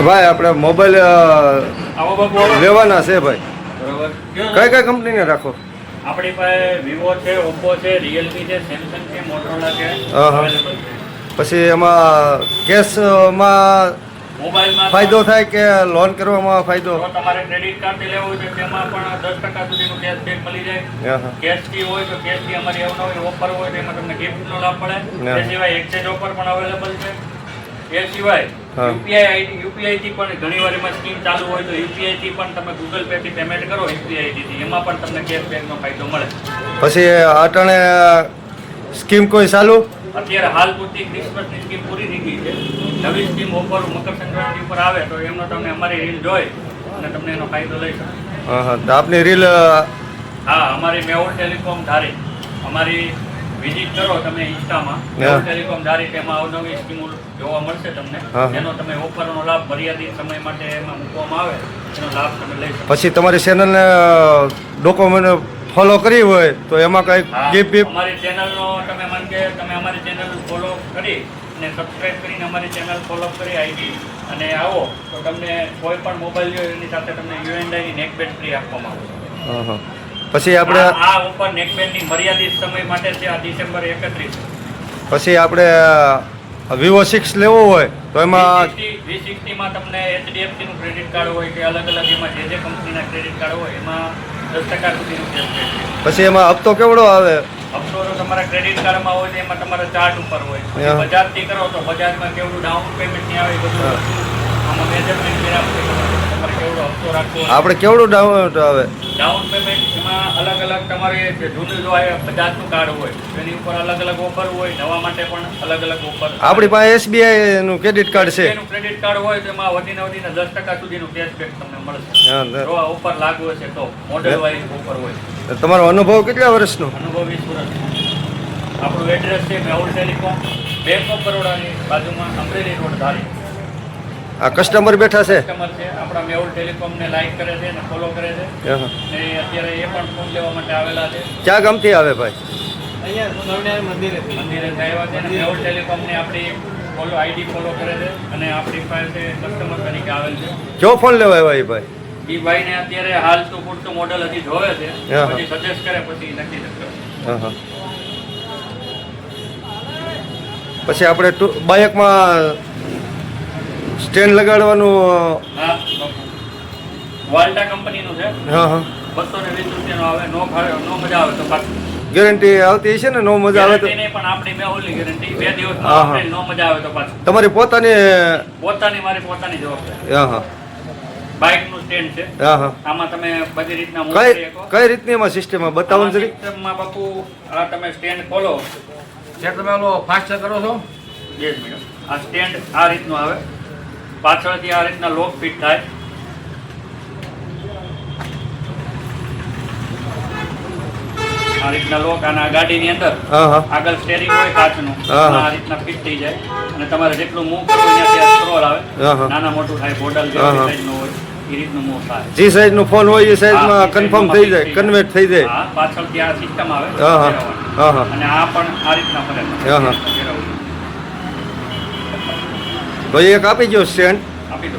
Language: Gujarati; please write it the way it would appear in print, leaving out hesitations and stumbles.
ભાઈ આપણે મોબાઈલ લેવાના છે ભાઈ. બરોબર. કઈ કઈ કંપનીને રાખો? આપણી પાસે વિવો છે, ઓપ્પો છે, રિયલમી છે, સેમસંગ છે, મોટોરોલા છે. Available છે. પછી એમાં કેશમાં મોબાઈલમાં ફાયદો થાય કે લોન કરવામાં ફાયદો? જો તમારે ક્રેડિટ કાર્ડથી લેવું હોય તો તેમાં પણ 10% સુધીનું કેશબેક મળી જાય. કેશથી હોય તો કેશથી અમારી અવનવી ઓફર હોય તો એમાં તમને ગિફ્ટનો લાભ મળે. એ સિવાય એક્સચેન્જ ઓફર પણ અવેલેબલ છે. એ સિવાય યુપીઆઈ થી પણ ઘણી વાર એમાં સ્કીમ ચાલુ હોય તો યુપીઆઈ થી પણ તમે ગૂગલ પે થી પેમેન્ટ કરો યુપીઆઈ થી એમાં પણ તમને કેશબેકનો ફાયદો મળે. પછી અટાણે સ્કીમ કોઈ ચાલુ? અત્યારે હાલ પૂરતી ક્રિસમસની સ્કીમ પૂરી થઈ ગઈ છે. નવી સ્કીમ ઓફર મકર સંક્રાંતિ ઉપર આવે તો એમનો તમે અમારી રીલ જોઈ અને તમને એનો ફાયદો લઈ શકો. હા, તો આપની રીલ? હા, અમારી મેહુલ ટેલિકોમ ધારી અમારી વિઝિટ કરો તમે ઇન્સ્ટામાં મેહુલ ટેલિકોમ ધારી તેમાં અવનવી સ્કીમો જોવા મળશે તમને. એનો તમે ઓફરનો લાભ મર્યાદિત સમય માટે એમાં મૂકવામાં આવે એનો લાભ તમે લઈ શકો. પછી તમારી ચેનલને ડોક્યુમેન્ટ ફોલો કરી હોય તો એમાં કઈ ગિફ્ટ? અમારી ચેનલનો તમે મન કે તમે અમારી ચેનલ ફોલો કરી અને સબસ્ક્રાઇબ કરીને અમારી ચેનલ ફોલો કરી આઈડી અને આવો તો તમને કોઈ પણ મોબાઈલ લ્યો એની સાથે તમને યુએનઆઈની નેકબેન્ડ ફ્રી આપવામાં આવશે. પછી આપણે આ ઓફર નેકબેન્ડની મર્યાદિત સમય માટે છે. આ ડિસેમ્બર 31. પછી આપણે વિવો 6 લેવો હોય તો એમાં V60 માં તમને HDFC નું ક્રેડિટ કાર્ડ હોય કે અલગ અલગ એમાં જે કંપનીના ક્રેડિટ કાર્ડ હોય એમાં 10% સુધીનું કેશબેક. પછી એમાં હપ્તો કેવડો આવે? હપ્તો તો તમારા ક્રેડિટ કાર્ડમાં હોય તો એમાં તમારા ચાર્જ ઉપર હોય. બજાજથી કરો તો બજાજમાં કેવડું ડાઉન પેમેન્ટ ની આવે બધું આમાં મેજરમેન્ટ તમારે કેવડો હપ્તો રાખવો. આપણે કેવડું ડાઉન આવે? ડાઉન પેમેન્ટ એમાં અલગ અલગ તમારે જે જૂનું જો આવે બજાજનું કાર્ડ હોય એની ઉપર અલગ અલગ ઓફર હોય. નવા માટે પણ અલગ અલગ ઓફર. આપણી પાસે SBI નું ક્રેડિટ કાર્ડ છે. એનું ક્રેડિટ કાર્ડ હોય તો એમાં વધીને 10% સુધીનું કેશબેક તમને મળશે. જો આ ઓફર લાગુ હશે તો મોડેલ વાઇઝ ઓફર હોય. તમારો અનુભવ કેટલા વર્ષનો? અનુભવ 20 વર્ષ. આપણું એડ્રેસ છે મેહુલ ટેલિકોમ, બેંક ઓફ બરોડાની બાજુમાં અમરેલી રોડ ધારી. આ કસ્ટમર બેઠા છે? કસ્ટમર છે આપણા મેહુલ ટેલિકોમને લાઈક કરે છે અને ફોલો કરે છે. ને અત્યારે એ પણ ફોન લેવા માટે આવેલા છે. ક્યાં ગામથી આવે ભાઈ? મંદિરે આવ્યા છે અને મેહુલ ટેલિકોમને આપણી ફોલો આઈડી ફોલો કરે છે અને આપણી પાસે કસ્ટમર તરીકે આવેલ છે. કયો ફોન લેવા આવ્યા એ ભાઈ? એ ભાઈને અત્યારે હાલ તો પૂરતું મોડેલ હજી જોવે છે, પછી સજેસ્ટ કરે પછી નક્કી કરે. પછી આપણે બાઇકમાં સ્ટેન્ડ લગાડવાનું? હા, વાલ્ટા કંપનીનું છે. 220 રૂપિયાનો આવે. નો મજા આવે તો પાછું ગેરંટી આવતી છે ને? નો મજા આવે તો પણ આપણી મેહુલની ગેરંટી 2 દિવસમાં. નો મજા આવે તો પાછું તમારી પોતાની મારી પોતાની જવાબદારી. બાઇકનું સ્ટેન્ડ છે. આમાં તમે બધી રીતના કઈ રીતની એમાં સિસ્ટમ બતાવો જરી. સિસ્ટમમાં બાપુ આ તમે સ્ટેન્ડ ખોલો ત્યારે તમે ઓલો ફાસ્ટ કરો છો. Yes madam. આ સ્ટેન્ડ આ રીતનું આવે. પાછળથી આ રીતના લોક ફિટ થાય. આ રીતના લોક આના ગાડીની અંદર આગળ સ્ટેરિંગ હોય કાચનું આ રીતના ફિટ થઈ જાય અને તમારે જેટલું મૂવ કરવું ત્યાંથી સ્ક્રોલ આવે. નાના મોટું થાય. બોર્ડર જે સાઈઝનું હોય એ રીતનું મૂવ થાય. જે સાઈઝ નો ફોન હોય એ સાઈઝમાં કન્ફર્મ થઈ જાય, કન્વર્ટ થઈ જાય. હા, પાછળથી આ સિસ્ટમ આવે અને આ પણ આ રીતના ફરે. તો એક આપી ગયો સ્ટેન્ડ. આપી દો.